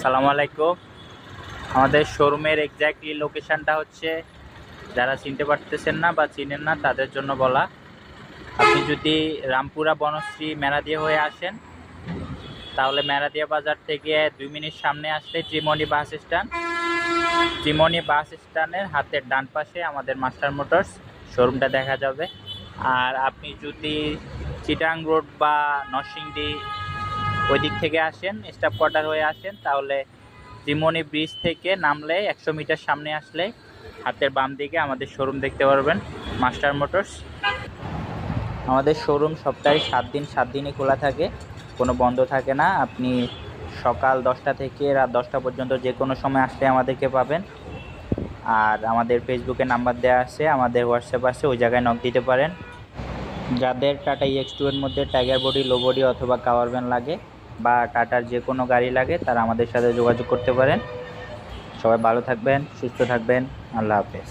আসসালামু আলাইকুম। আমাদের শোরুমের এক্স্যাক্টলি লোকেশানটা হচ্ছে, যারা চিনতে পারতেছেন না বা চিনেন না তাদের জন্য বলা। আপনি যদি রামপুরা বনশ্রী মেরাদিয়া হয়ে আসেন, তাহলে মেরাদিয়া বাজার থেকে 2 মিনিট সামনে আসলে ত্রিমণি বাস স্ট্যান্ড। ত্রিমণি বাস স্ট্যান্ডের হাতের ডান পাশে আমাদের মাস্টার মোটরস শোরুমটা দেখা যাবে। আর আপনি যদি চিটাং রোড বা নরসিংদী ওই দিক থেকে আসেন, স্টাফ কোয়ার্টার হয়ে আসেন, তাহলে ত্রিমণি ব্রিজ থেকে নামলে 100 মিটার সামনে আসলে হাতের বাম দিকে আমাদের শোরুম দেখতে পারবেন, মাস্টার মোটরস। আমাদের শোরুম সপ্তাহে 7 দিন 7 দিনই খোলা থাকে, কোনো বন্ধ থাকে না। আপনি সকাল 10টা থেকে রাত 10টা পর্যন্ত যে কোনো সময় আসলে আমাদেরকে পাবেন। আর আমাদের ফেসবুকে নাম্বার দেওয়া আছে, আমাদের হোয়াটসঅ্যাপ আছে, ওই জায়গায় নক দিতে পারেন। যাদের টাটা EX2 এর মধ্যে টাইগার বডি, লো বডি অথবা কাভার ভ্যান লাগে বা টাটার যে কোনো গাড়ি লাগে, তারা আমাদের সাথে যোগাযোগ করতে পারেন। সবাই ভালো থাকবেন, সুস্থ থাকবেন। আল্লাহ হাফেজ।